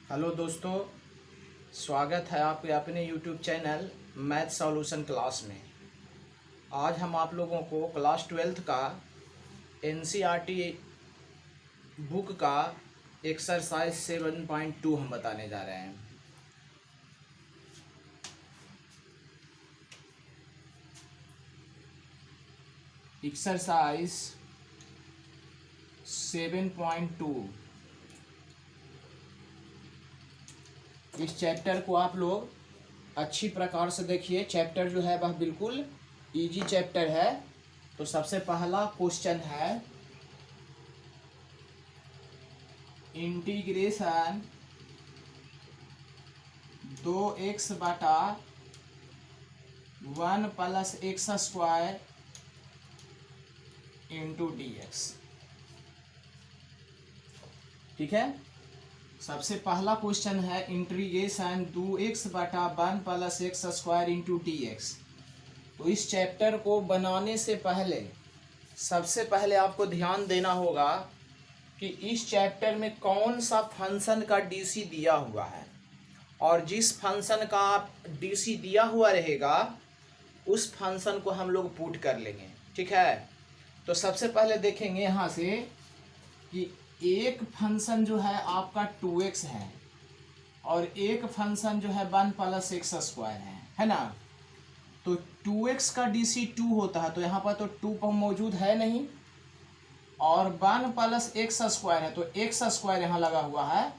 Hello दोस्तों, स्वागत है आपके अपने YouTube channel math solution class में। आज हम आप लोगों को क्लास 12th का एनसीईआरटी बुक का एक्सरसाइज 7.2 हम बताने जा रहे हैं। एक्सरसाइज 7.2, इस चैप्टर को आप लोग अच्छी प्रकार से देखिए। चैप्टर जो है वह बिल्कुल इजी चैप्टर है। तो सबसे पहला क्वेश्चन है इंटीग्रेशन 2x बटा 1 plus x square into dx। ठीक है, सबसे पहला क्वेश्चन है इंटीग्रेशन 2x बटा 1 plus x square into dx। तो इस चैप्टर को बनाने से पहले सबसे पहले आपको ध्यान देना होगा कि इस चैप्टर में कौन सा फंक्शन का डीसी दिया हुआ है, और जिस फंक्शन का डीसी दिया हुआ रहेगा उस फंक्शन को हम लोग पुट कर लेंगे। ठीक है, तो सबसे पहले देखेंगे यहाँ से कि एक फंक्शन जो है आपका 2x है और एक फंक्शन जो है 1 प्लस एक्स स्क्वायर है ना। तो 2x का डीसी 2 होता है, तो यहाँ पर तो 2 मौजूद है नहीं, और 1 प्लस एक्स स्क्वायर है तो एक्स स्क्वायर यहाँ लगा हुआ है।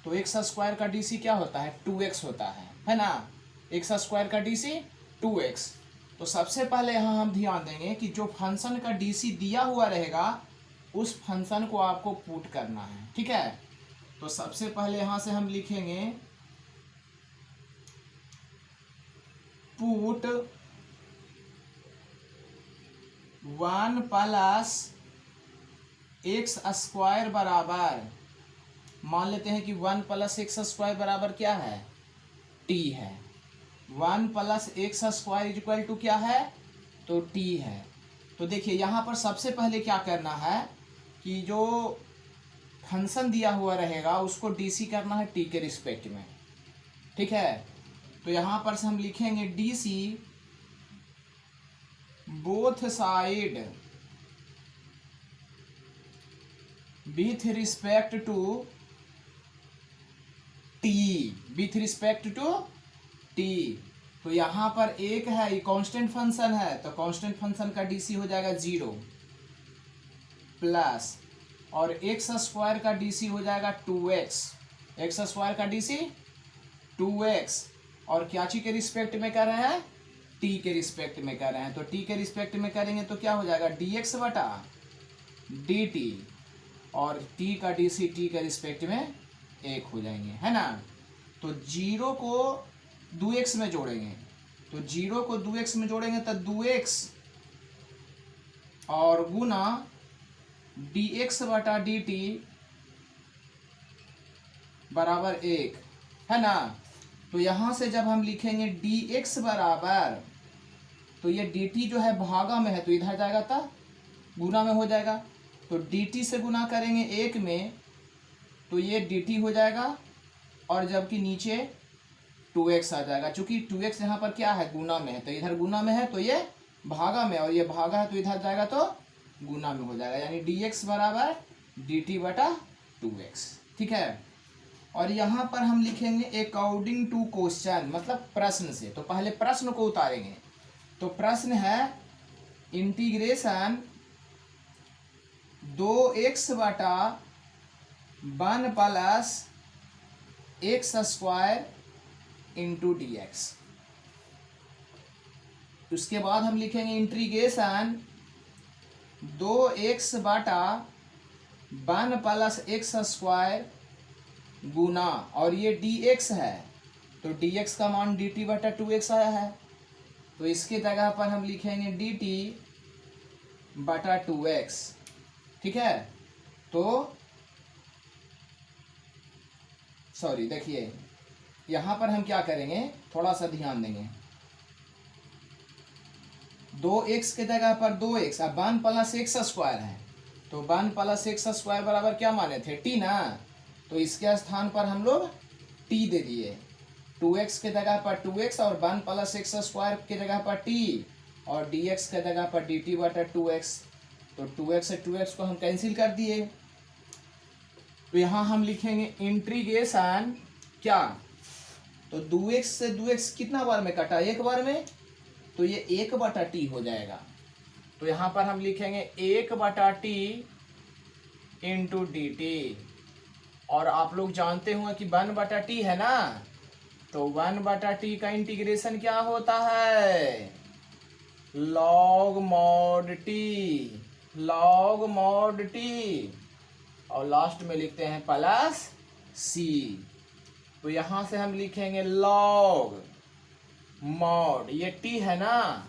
तो एक्स स्क्वायर का डीसी क्या होता है? 2x होता है ना। एक्स स्क्वायर का डीसी 2x। तो सबसे पहले यहाँ हम ध्यान देंगे कि जो फंक्शन का डीसी दिया हुआ रहेगा उस फंक्शन को आपको पुट करना है। ठीक है, तो सबसे पहले यहाँ से हम लिखेंगे पुट 1 प्लस एक्स स्क्वायर बराबर, मान लेते हैं कि 1 प्लस एक्स स्क्वायर बराबर क्या है? टी है। 1 plus x square is equal to क्या है? तो टी है। तो देखिए यहाँ पर सबसे पहले क्या करना है कि जो फंक्शन दिया हुआ रहेगा उसको डीसी करना है टी के रिस्पेक्ट में। ठीक है, तो यहाँ पर से हम लिखेंगे DC both side with respect to T, with respect to T. तो यहाँ पर एक है, ये कांस्टेंट फंक्शन है, तो कांस्टेंट फंक्शन का डीसी हो जाएगा 0 प्लस, और एक्स स्क्वायर का डीसी हो जाएगा 2x। एक्स स्क्वायर का डीसी 2x, और क्या चीज के रिस्पेक्ट में कर रहे हैं? टी के रिस्पेक्ट में कर रहे हैं। तो टी के रिस्पेक्ट में करेंगे तो क्या हो जाएगा? dx बटा dt, और t का डीसी t के रिस्पेक्ट में 1 हो जाएंगे, है ना। तो 0 को 2x में जोड़ेंगे, तो 0 को 2x में जोड़ेंगे तो 2x और गुना dx बटा dt बराबर 1, है ना। तो यहाँ से जब हम लिखेंगे dx बराबर, तो ये dt जो है भागा में है तो इधर जाएगा था गुना में हो जाएगा। तो dt से गुना करेंगे 1 में तो ये dt हो जाएगा, और जबकि नीचे 2x आ जाएगा। चूंकि 2x यहाँ पर क्या है? गुना में है, तो इधर गुना में है तो ये भागा में, और ये भागा है तो इधर जाएगा तो गुना में हो जाएगा, यानी dx बराबर dt बटा 2x। ठीक है, और यहाँ पर हम लिखेंगे अकॉर्डिंग टू क्वेश्चन, मतलब प्रश्न से। तो पहले प्रश्न को उतारेंगे। तो प्रश्न है इंटीग्रेशन 2x बटा 1 plus x square into dx। उसके बाद हम लिखेंगे इंटीग्रेशन 2x बटा 1 प्लस एक्स स्क्वायर गुना, और ये dx है तो dx का मान dt बटा 2x आया है, तो इसके जगह पर हम लिखेंगे dt बटा 2x। ठीक है, तो सॉरी, देखिए यहाँ पर हम क्या करेंगे, थोड़ा सा ध्यान देंगे। 2x के जगह पर 2x, अब 1 प्लस एक्स स्क्वायर है, तो 1 प्लस एक्स स्क्वायर बराबर क्या माने थे? टी ना। तो इसके स्थान पर हम लोग टी दे दिए, 2x के जगह पर 2x और 1 प्लस एक्स स्क्वायर के जगह पर t और dx के जगह पर dt बटा 2x। तो 2x से 2x को हम कैंसिल कर दिए। तो यहाँ हम लिखेंगे इंटीग्रेशन क्या, तो 2x से 2x कितना बार में कटा, एक बार में, तो ये 1 बटा टी हो जाएगा। तो यहाँ पर हम लिखेंगे 1 बटा टी इंटू डी टी। और आप लोग जानते होंगे कि 1 बटा टी है ना, तो 1 बटा टी का इंटीग्रेशन क्या होता है, log mod T, log mod T, और लास्ट में लिखते हैं प्लस सी। तो यहां से हम लिखेंगे लॉग मॉड, ये टी है ना,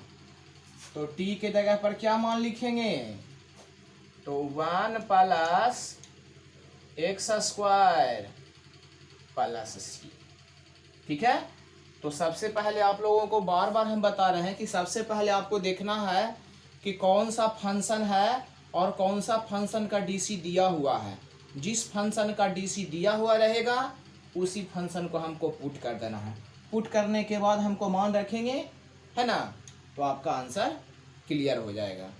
तो टी के जगह पर क्या मान लिखेंगे, तो 1 प्लस एक्स स्क्वायर प्लस सी। ठीक है। तो सबसे पहले आप लोगों को बार बार हम बता रहे हैं कि सबसे पहले आपको देखना है कि कौन सा फंक्शन है और कौन सा फंक्शन का डीसी दिया हुआ है। जिस फंक्शन का डीसी दिया हुआ रहेगा उसी फंक्शन को हमको पुट कर देना है। पुट करने के बाद हमको मान रखेंगे, है ना, तो आपका आंसर क्लियर हो जाएगा।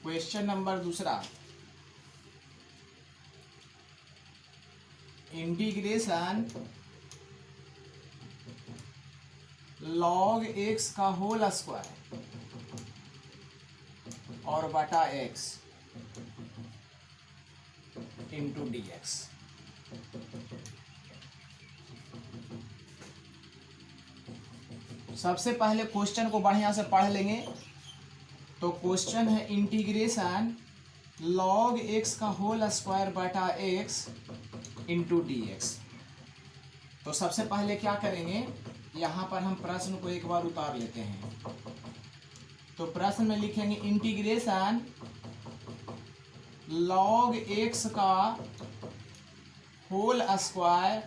क्वेश्चन नंबर दूसरा, इंटीग्रेशन लॉग एक्स का होल स्क्वायर और बटा एक्स इंटू डी एक्स। सबसे पहले क्वेश्चन को बढ़िया से पढ़ लेंगे। तो क्वेश्चन है इंटीग्रेशन लॉग एक्स का होल स्क्वायर बटा एक्स इंटू डी एक्स। तो सबसे पहले क्या करेंगे, यहाँ पर हम प्रश्न को एक बार उतार लेते हैं। तो प्रश्न में लिखेंगे इंटीग्रेशन लॉग एक्स का होल स्क्वायर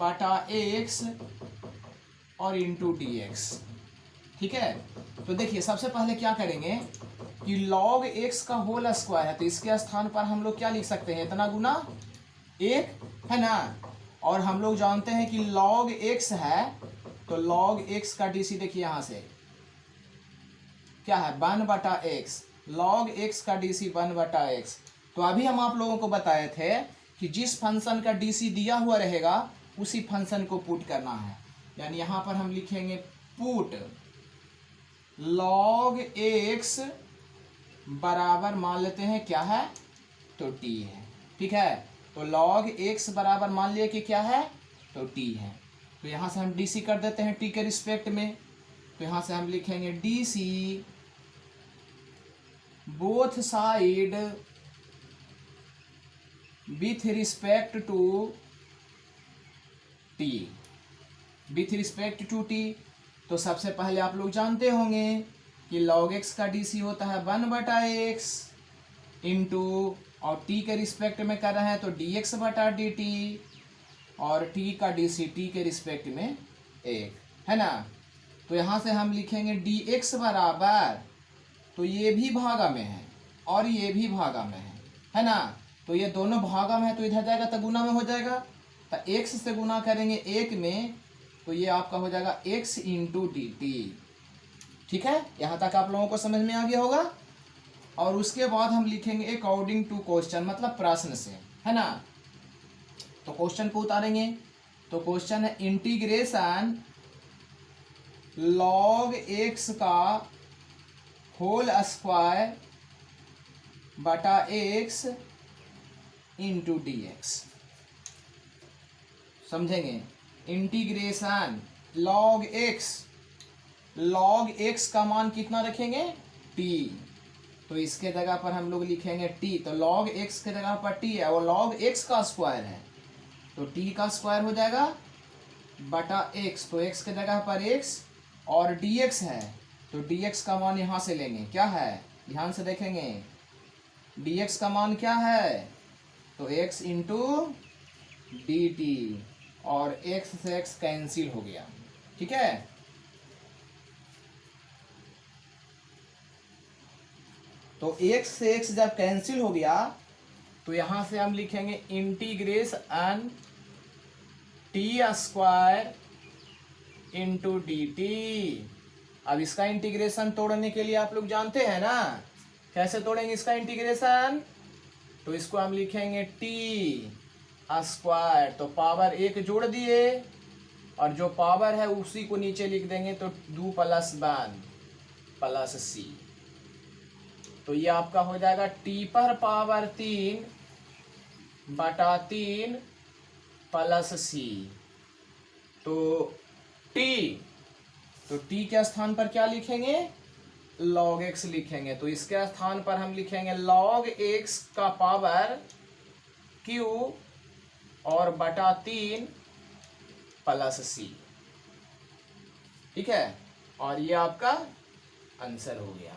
बटा एक्स और इंटू डी एक्स। ठीक है। तो देखिए सबसे पहले क्या करेंगे कि लॉग एक्स का होल स्क्वायर है, तो इसके स्थान पर हम लोग क्या लिख सकते हैं, इतना गुना 1, है ना। और हम लोग जानते हैं कि लॉग एक्स है, तो लॉग एक्स का डीसी देखिए यहाँ से क्या है, 1 बटा एक्स। लॉग एक्स का डीसी 1 बटा एक्स। तो अभी हम आप लोगों को बताए थे कि जिस फंक्शन का डीसी दिया हुआ रहेगा उसी फंक्शन को पुट करना है। यानी यहाँ पर हम लिखेंगे पुट लॉग एक्स बराबर मान लेते हैं क्या है, तो टी है। ठीक है। तो लॉग एक्स बराबर मान लिया कि क्या है, तो टी है। तो यहाँ से हम डीसी कर देते हैं टी के रिस्पेक्ट में। तो यहाँ से हम लिखेंगे DC both side with respect to T, with respect to T. तो सबसे पहले आप लोग जानते होंगे कि लॉग एक्स का डीसी होता है 1 बटा एक्स इंटू, और टी के रिस्पेक्ट में कर रहे हैं तो डी एक्स बटा डी टी, और टी का डीसी टी के रिस्पेक्ट में 1, है ना। तो यहाँ से हम लिखेंगे डी एक्स बराबर, तो ये भी भागा में है और ये भी भागा में है ना। तो ये दोनों भागा में है तो इधर जाएगा तो गुना में हो जाएगा। तो एक्स से गुना करेंगे 1 में, तो ये आपका हो जाएगा x इंटू डी टी। ठीक है। यहाँ तक आप लोगों को समझ में आ गया होगा। और उसके बाद हम लिखेंगे अकॉर्डिंग टू क्वेश्चन, मतलब प्रश्न से, है ना। तो क्वेश्चन को उतारेंगे। तो क्वेश्चन है इंटीग्रेशन लॉग एक्स का होल स्क्वायर बटा एक्स इंटू डी एक्स। समझेंगे, integration log x, log x का मान कितना रखेंगे, टी। तो इसके जगह पर हम लोग लिखेंगे टी, तो लॉग एक्स के जगह पर टी है, वो लॉग एक्स का स्क्वायर है, तो टी का स्क्वायर हो जाएगा बटा एक्स, तो एक्स के जगह पर एक्स और डी एक्स है, तो डी एक्स का मान यहाँ से लेंगे, क्या है ध्यान से देखेंगे, डी एक्स का मान क्या है, तो एक्स इंटू डी टी, और एक्स से एक्स कैंसिल हो गया, ठीक है। तो एक्स से एक्स जब कैंसिल हो गया तो यहां से हम लिखेंगे integration T square into d T. अब इसका इंटीग्रेशन तोड़ने के लिए आप लोग जानते हैं ना, कैसे तोड़ेंगे इसका इंटीग्रेशन, तो इसको हम लिखेंगे टी स्क्वायर, तो पावर एक जोड़ दिए और जो पावर है उसी को नीचे लिख देंगे, तो 2 + 1 + c, तो ये आपका हो जाएगा टी पर पावर 3 बटा 3 + c, तो टी के स्थान पर क्या लिखेंगे, log x लिखेंगे, तो इसके स्थान पर हम लिखेंगे log x का पावर q और बटा 3 + c, ठीक है, और ये आपका आंसर हो गया।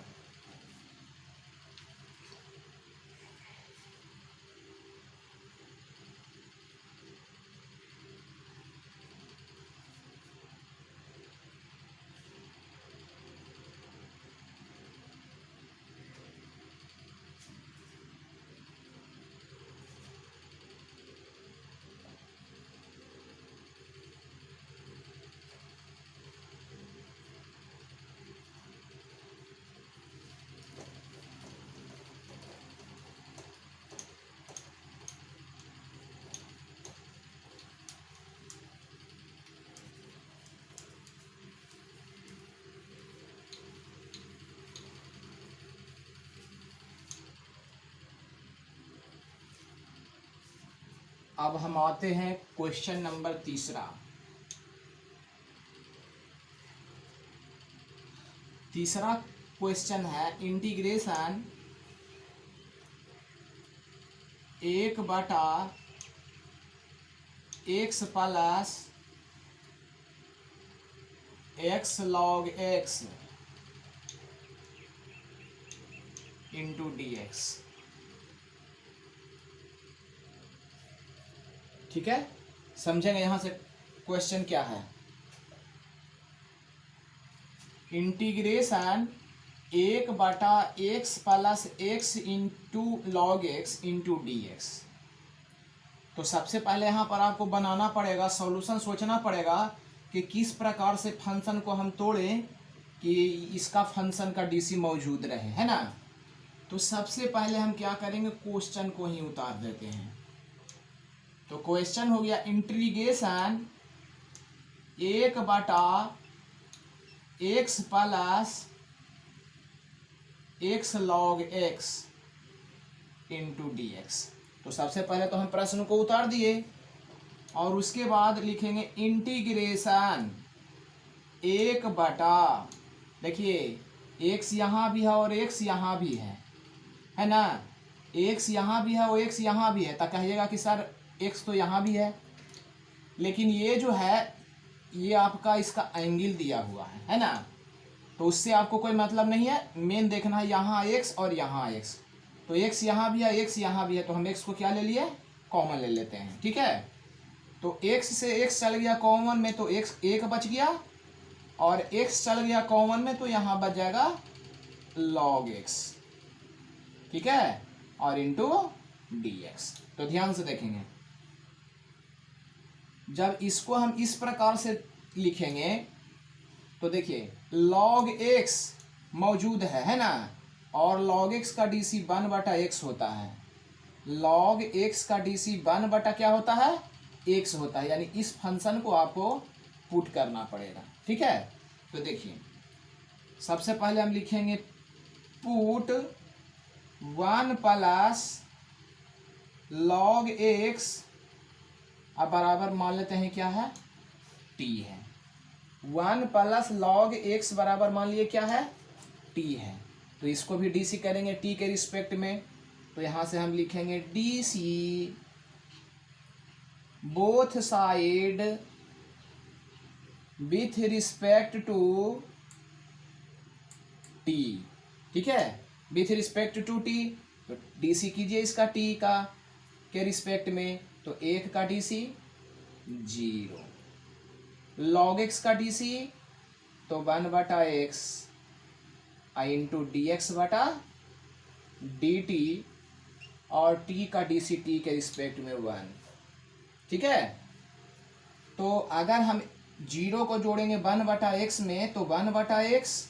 अब हम आते हैं क्वेश्चन नंबर तीसरा क्वेश्चन है integration 1/x plus x log x into d x, ठीक है, समझेंगे यहां से क्वेश्चन क्या है। Integration 1/x plus x into log x into d x, तो सबसे पहले यहाँ पर आपको बनाना पड़ेगा, सॉल्यूशन सोचना पड़ेगा कि किस प्रकार से फंक्शन को हम तोड़ें कि इसका फंक्शन का डीसी मौजूद रहे, है ना। तो सबसे पहले हम क्या करेंगे, क्वेश्चन को ही उतार देते हैं। तो क्वेश्चन हो गया integration 1/x plus x log x into d x, तो सबसे पहले तो हम प्रश्न को उतार दिए और उसके बाद लिखेंगे इंटीग्रेशन 1/, देखिए x यहाँ भी है और x यहाँ भी है ना, x यहाँ भी है और x यहाँ भी है, तो कहिएगा कि सर x तो यहाँ भी है, लेकिन ये जो है ये आपका इसका एंगल दिया हुआ है ना, तो उससे आपको कोई मतलब नहीं है, मेन देखना है यहाँ x और यहाँ x, तो x यहाँ भी है x यहाँ भी है, तो हम x को क्या ले लिए, कॉमन ले लेते हैं, ठीक है। तो x से x चल गया कॉमन में, तो x 1 बच गया, और x चल गया कॉमन में, तो यहाँ बच जाएगा log x, ठीक है, और इंटू dx। तो ध्यान से देखेंगे, जब इसको हम इस प्रकार से लिखेंगे तो देखिए log x मौजूद है ना, और log x का डीसी 1/x होता है, log x का डीसी 1/ क्या होता है, x होता है, यानी इस फंक्शन को आपको पुट करना पड़ेगा, ठीक है। तो देखिए सबसे पहले हम लिखेंगे पुट 1 प्लस log x, अब बराबर मान लेते हैं क्या है, t है, 1 प्लस log x बराबर मान लिए क्या है, t है, तो इसको भी डी सी करेंगे टी के रिस्पेक्ट में। तो यहाँ से हम लिखेंगे D C both side with respect to T. ठीक है, विथ रिस्पेक्ट टू टी। तो डी सी कीजिए इसका टी का के रिस्पेक्ट में। तो 1 का डी सी 0, लॉग एक्स का डी सी तो 1/x इंटू डी एक्स बटा डी टी, और टी का डी सी टी के रिस्पेक्ट में 1। ठीक है, तो अगर हम 0 को जोड़ेंगे 1/x में तो 1/x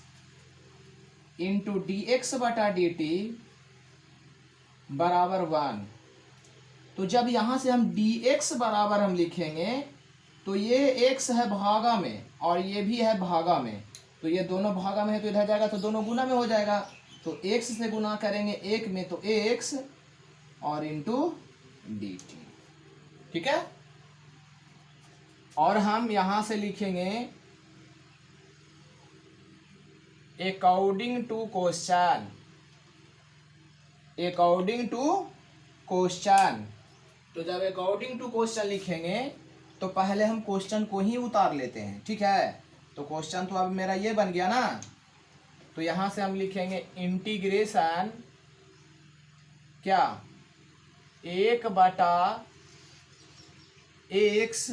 इंटू डी एक्स बटा डी टी बराबर 1। तो जब यहाँ से हम डी एक्स बराबर हम लिखेंगे तो ये x है भागा में और ये भी है भागा में, तो ये दोनों भागा में है तो इधर जाएगा तो दोनों गुना में हो जाएगा। तो x से गुना करेंगे 1 में तो x और इंटू डी टी। ठीक है, और हम यहाँ से लिखेंगे according to question, according to question. तो जब अकॉर्डिंग टू क्वेश्चन लिखेंगे तो पहले हम क्वेश्चन को ही उतार लेते हैं। ठीक है, तो क्वेश्चन तो अब मेरा ये बन गया ना। तो यहाँ से हम लिखेंगे इंटीग्रेशन क्या 1/x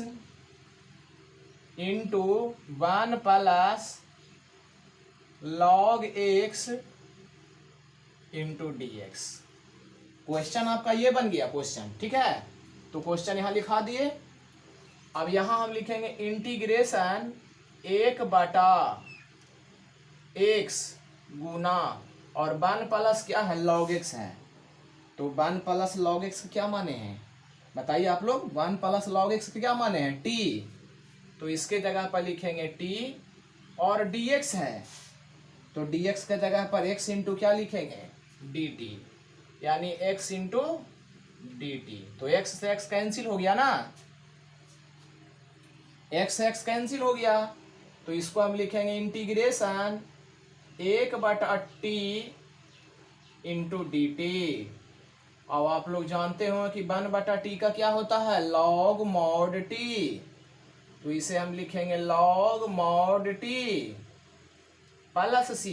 into 1 plus log x into d x. Question आपका ये बन गया क्वेश्चन। ठीक है, तो क्वेश्चन यहाँ लिखा दिए। अब यहाँ हम लिखेंगे इंटीग्रेशन 1/x गुना और 1 प्लस क्या है log x है, तो 1 प्लस log x क्या माने हैं बताइए आप लोग। 1 प्लस log x क्या माने हैं t, तो इसके जगह पर लिखेंगे t और dx है तो dx के जगह पर x इंटू क्या लिखेंगे dt, यानी x इंटू dt। तो x से x कैंसिल हो गया ना, x से x कैंसिल हो गया। तो इसको हम लिखेंगे integration 1/t into d T. अब आप लोग जानते हो कि 1/t का क्या होता है log mod t, तो इसे हम लिखेंगे log mod t plus c।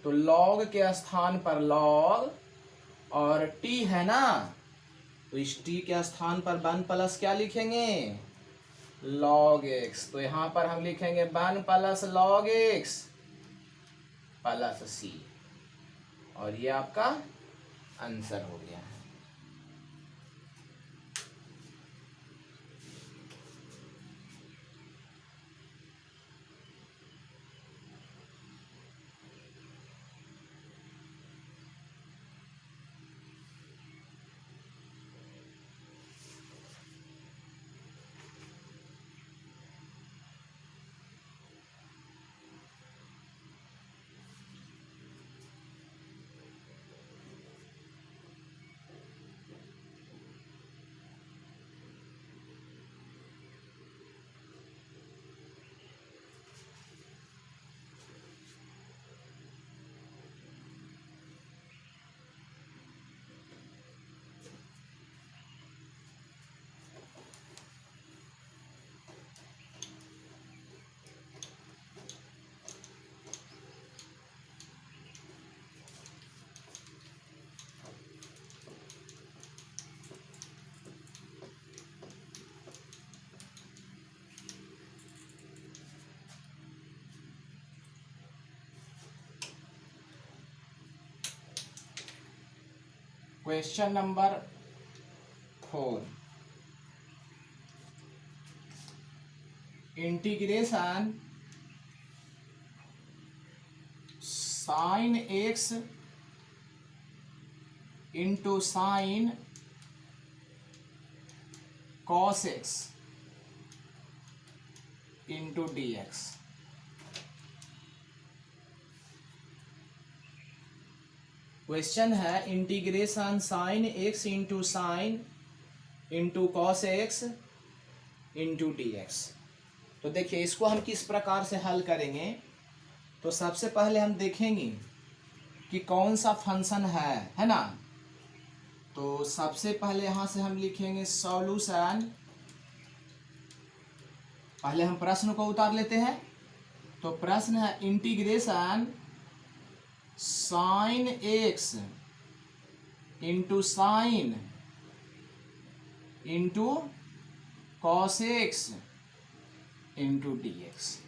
तो log के स्थान पर log और t है ना, तो इस t के स्थान पर 1 प्लस क्या लिखेंगे log x। तो यहाँ पर हम लिखेंगे 1 plus log x plus c, और ये आपका आंसर हो गया है। Question number 4, integration sin x into sine cos x into d x. Question है integration sine x into sine into cos x into d x. तो देखिए इसको हम किस प्रकार से हल करेंगे। तो सबसे पहले हम देखेंगे कि कौन सा फंक्शन है ना। तो सबसे पहले यहाँ से हम लिखेंगे सॉल्यूशन। पहले हम प्रश्न को उतार लेते हैं। तो प्रश्न है integration sine x into sine into cos x into d x.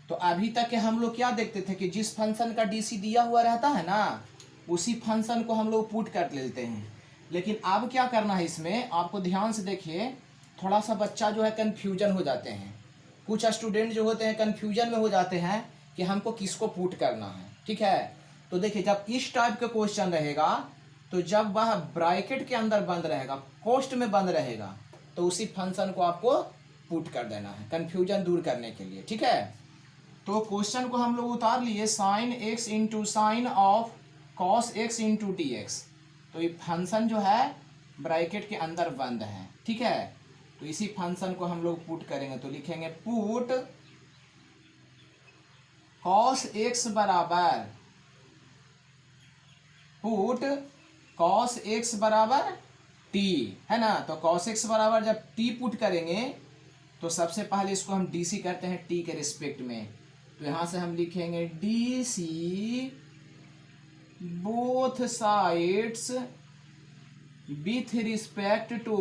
तो अभी तक के हम लोग क्या देखते थे कि जिस फंक्शन का डीसी दिया हुआ रहता है ना, उसी फंक्शन को हम लोग पुट कर लेते हैं। लेकिन अब क्या करना है इसमें, आपको ध्यान से देखिए, थोड़ा सा बच्चा जो है कन्फ्यूजन हो जाते हैं। कुछ स्टूडेंट जो होते हैं कन्फ्यूजन में हो जाते हैं कि हमको किसको पुट करना है। ठीक है, तो देखिए जब इस टाइप का क्वेश्चन रहेगा, तो जब वह ब्रैकेट के अंदर बंद रहेगा, कोष्ठ में बंद रहेगा, तो उसी फंक्शन को आपको पुट कर देना है, कन्फ्यूजन दूर करने के लिए। ठीक है, तो क्वेश्चन को हम लोग उतार लिए, sign x into sine of cos x into d x. तो ये फंक्शन जो है ब्रैकेट के अंदर बंद है। ठीक है, तो इसी फंक्शन को हम लोग पुट करेंगे। तो लिखेंगे पुट कॉस एक्स बराबर, पुट कॉस एक्स बराबर टी, है ना। तो कॉस एक्स बराबर जब टी पुट करेंगे, तो सबसे पहले इसको हम डीसी करते हैं टी के रिस्पेक्ट में। तो यहां से हम लिखेंगे DC both sides with respect to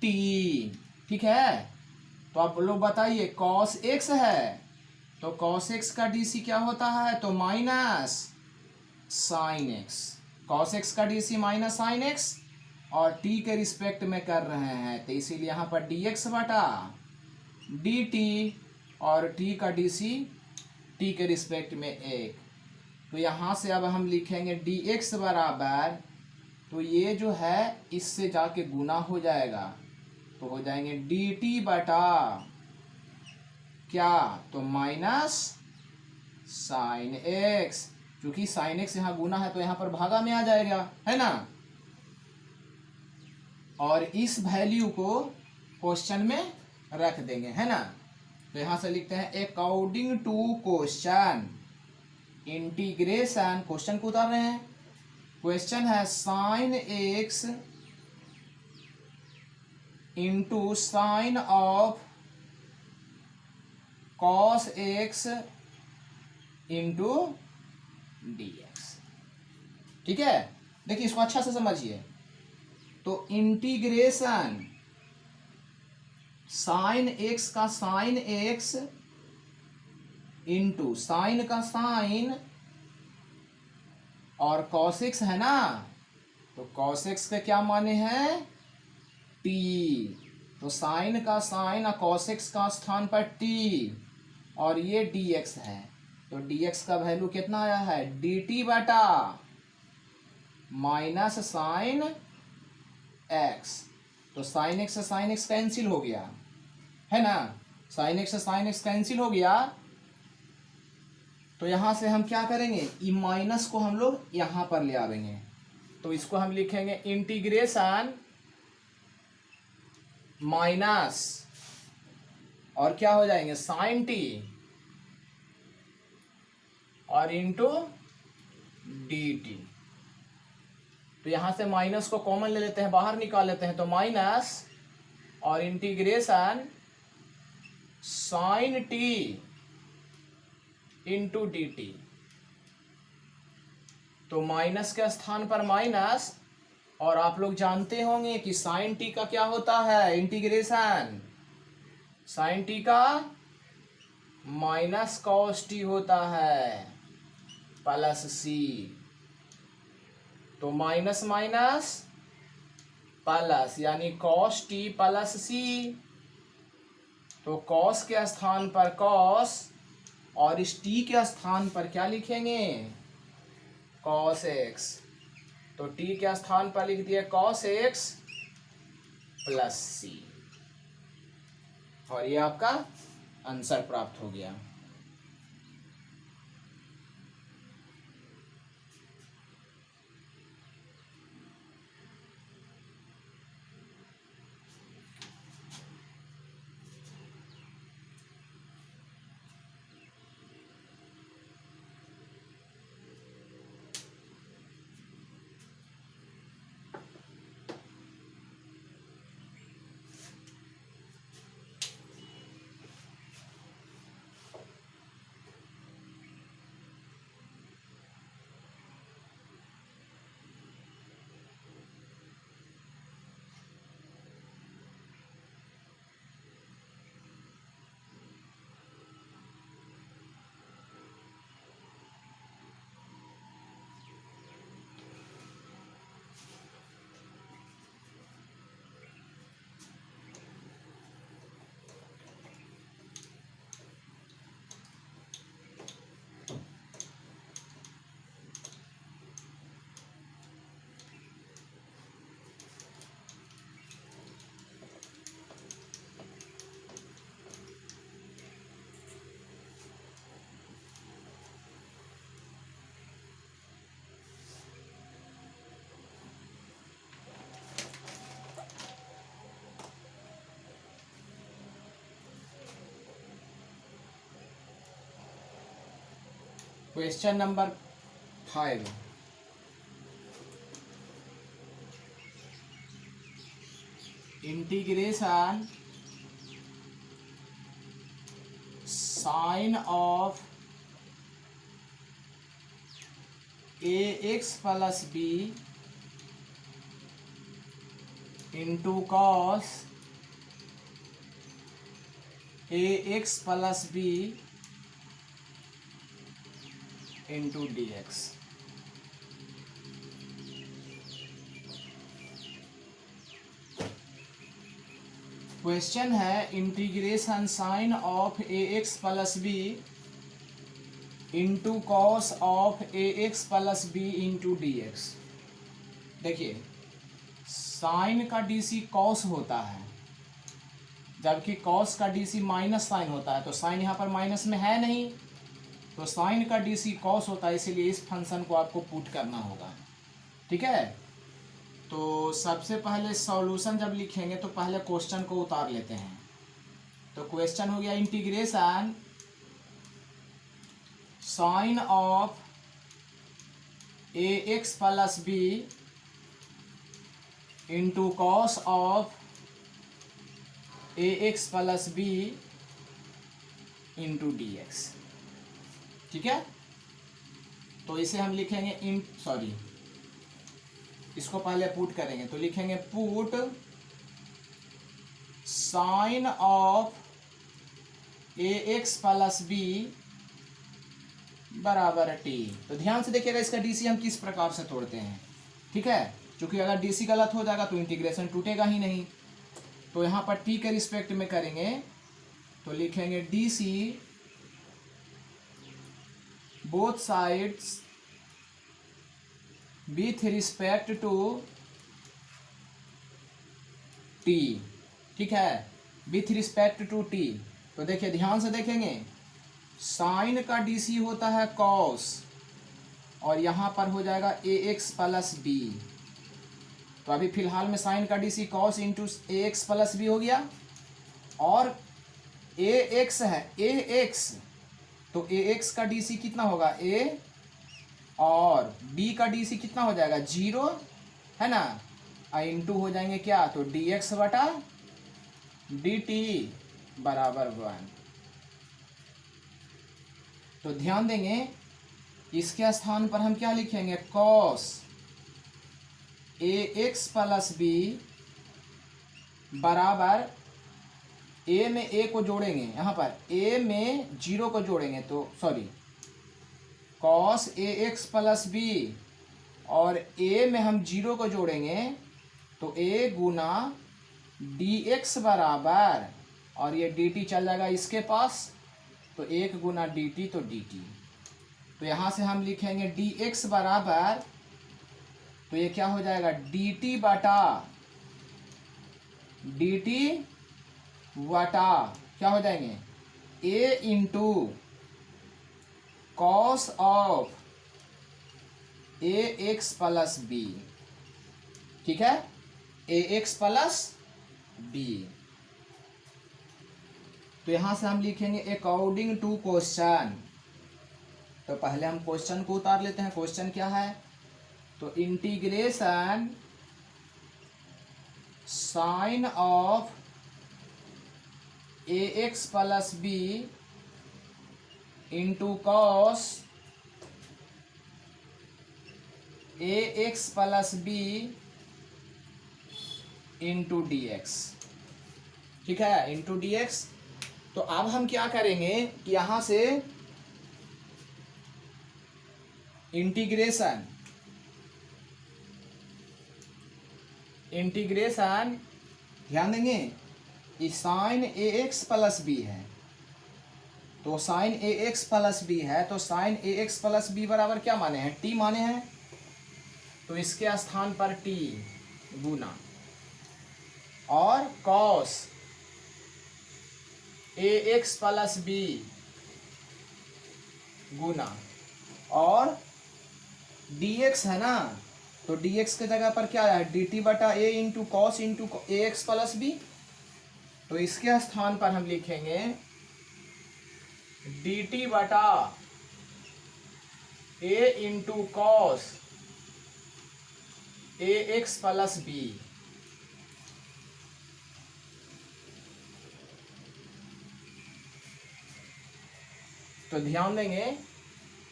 T. ठीक है, तो आप लोग बताइए, कॉस एक्स है तो कॉस एक्स का डीसी क्या होता है, तो minus sine x. Cos x का डीसी माइनस साइन एक्स, और टी के रिस्पेक्ट में कर रहे हैं, तो इसीलिए यहाँ पर डी एक्स बटा डी टी, और टी का डीसी टी के रिस्पेक्ट में एक। तो यहाँ से अब हम लिखेंगे डी एक्स बराबर, तो ये जो है इससे जाके गुना हो जाएगा, तो हो जाएंगे डी टी बटा क्या, तो माइनस साइन एक्स। क्योंकि साइन एक्स यहाँ गुना है तो यहाँ पर भागा में आ जाएगा, है ना। और इस वैल्यू को क्वेश्चन में रख देंगे, है ना। तो यहां से लिखते हैं according to question integration, question को उतार रहे हैं। क्वेश्चन है sine x into sine of cos x into d x. ठीक है, देखिए इसको अच्छा से समझिए। तो इंटीग्रेशन साइन एक्स का साइन एक्स इंटू साइन का साइन और कॉस एक्स है ना, तो कॉस एक्स के क्या माने हैं, टी। तो साइन का साइन और कॉस एक्स का स्थान पर टी, और ये डी एक्स है, तो डी एक्स का वैल्यू कितना आया है, डी टी बटा माइनस साइन एक्स। तो साइन एक्स से साइन एक्स कैंसिल हो गया, है ना, साइन एक्स से साइन एक्स कैंसिल हो गया। तो यहां से हम क्या करेंगे, ई माइनस को हम लोग यहां पर ले आवेंगे। तो इसको हम लिखेंगे इंटीग्रेशन माइनस, और क्या हो जाएंगे साइन टी और इंटू डी टी। तो यहां से माइनस को कॉमन ले लेते हैं, बाहर निकाल लेते हैं, तो माइनस और integration sine t into d t. तो माइनस के स्थान पर माइनस, और आप लोग जानते होंगे कि साइन टी का क्या होता है, इंटीग्रेशन साइन टी का माइनस कॉस टी होता है प्लस सी। तो माइनस माइनस प्लस, यानी कॉस टी प्लस सी। तो कॉस के स्थान पर कॉस, और इस टी के स्थान पर क्या लिखेंगे, कॉस एक्स। तो टी के स्थान पर लिख दिए कॉस एक्स प्लस सी, और ये आपका आंसर प्राप्त हो गया। Question number 5, integration sine of a x plus b into cos a x plus b into d x. Question है integration sine of a x plus b into cos of a x plus b into d x. देखिए, sine का DC cos होता है, जबकि cos का DC minus sign होता है। तो साइन यहाँ पर माइनस में है नहीं, तो साइन का डीसी कॉस होता है, इसीलिए इस फंक्शन को आपको पुट करना होगा। ठीक है, तो सबसे पहले सॉल्यूशन जब लिखेंगे तो पहले क्वेश्चन को उतार लेते हैं। तो क्वेश्चन हो गया integration sine of a x plus b into cos of a x plus b into d x. ठीक है, तो इसे हम लिखेंगे इसको पहले पुट करेंगे, तो लिखेंगे put sine of a x plus b बराबर टी। तो ध्यान से देखिएगा इसका डीसी हम किस प्रकार से तोड़ते हैं। ठीक है, क्योंकि अगर डीसी गलत हो जाएगा तो इंटीग्रेशन टूटेगा ही नहीं। तो यहाँ पर टी के रिस्पेक्ट में करेंगे, तो लिखेंगे DC both sides with respect to T. ठीक है, विथ रिस्पेक्ट टू टी। तो देखिए ध्यान से देखेंगे, साइन का डीसी होता है कॉस, और यहाँ पर हो जाएगा ए एक्स प्लस बी। तो अभी फिलहाल में साइन का डीसी कॉस इंटू ए एक्स प्लस बी हो गया, और ए एक्स है ए एक्स, तो ए एक्स का डीसी कितना होगा ए, और बी का डीसी कितना हो जाएगा 0, है ना, इंटू हो जाएंगे क्या, तो डी एक्स बटा डी टी बराबर 1। तो ध्यान देंगे, इसके स्थान पर हम क्या लिखेंगे, cos a x plus b बराबर ए में ए को जोड़ेंगे, यहाँ पर ए में 0 को जोड़ेंगे, तो sorry cos a x plus B, और ए में हम 0 को जोड़ेंगे तो ए गुना डी एक्स बराबर, और ये डी टी चल जाएगा इसके पास, तो 1 गुना डी टी तो डी टी। तो यहाँ से हम लिखेंगे डी एक्स बराबर, तो ये क्या हो जाएगा डी टी बटा डी टी वटा क्या हो जाएंगे a into cos of a x plus b. ठीक है, ए एक्स प्लस बी। तो यहां से हम लिखेंगे अकॉर्डिंग टू क्वेश्चन। तो पहले हम क्वेश्चन को उतार लेते हैं। क्वेश्चन क्या है, तो integration sine of a x plus b into cos a x plus b into d x. ठीक है, इंटू डी एक्स। तो अब हम क्या करेंगे कि यहां से इंटीग्रेशन ध्यान देंगे, साइन ए एक्स प्लस बी है, तो साइन ए एक्स प्लस बी है, तो साइन ए एक्स प्लस बी बराबर क्या माने हैं, टी माने हैं। तो इसके स्थान पर टी गुना, और cos a x plus B गुना, और डी एक्स है ना, तो डी एक्स के जगह पर क्या है डी टी बटा ए इंटू कॉस इंटू ए एक्स प्लस बी। तो इसके स्थान पर हम लिखेंगे डी टी बटा ए into cos a x plus B. तो ध्यान देंगे,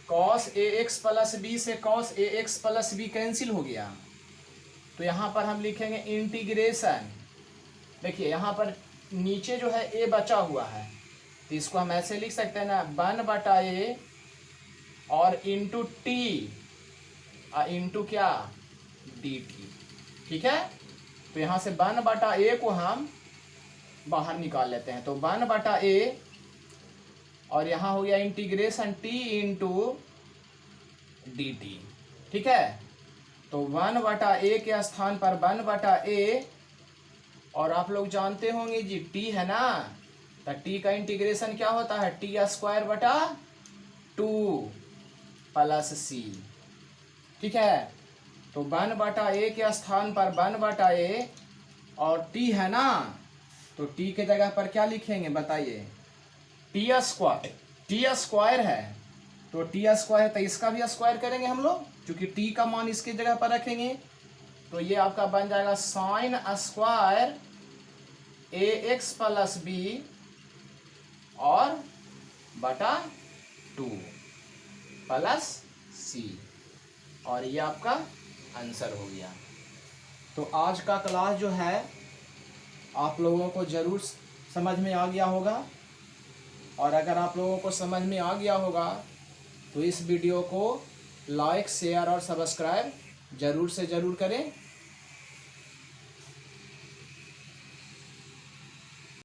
cos a x plus B से cos a x plus B cancel हो गया, तो यहाँ पर हम लिखेंगे इंटीग्रेशन। देखिए यहाँ पर नीचे जो है ए बचा हुआ है, तो इसको हम ऐसे लिख सकते हैं ना, 1/a और इंटू टी इंटू क्या, डी टी। ठीक है, तो यहाँ से 1/a को हम बाहर निकाल लेते हैं, तो 1/a और यहाँ हो गया integration T into d T. ठीक है, तो 1/a के स्थान पर 1/a, और आप लोग जानते होंगे जी टी है ना, तो टी का इंटीग्रेशन क्या होता है, t² प्लस सी। ठीक है, तो 1/a के स्थान पर 1/a और t है ना, तो t के जगह पर क्या लिखेंगे बताइए, t² है, तो t² है तो इसका भी स्क्वायर करेंगे हम लोग, क्योंकि t का मान इसके जगह पर रखेंगे, तो ये आपका बन जाएगा साइन स्क्वायर ए एक्स प्लस बी और बटा 2 प्लस सी, और ये आपका आंसर हो गया। तो आज का क्लास जो है आप लोगों को ज़रूर समझ में आ गया होगा, और अगर आप लोगों को समझ में आ गया होगा तो इस वीडियो को लाइक, शेयर और सब्सक्राइब ज़रूर से ज़रूर करें।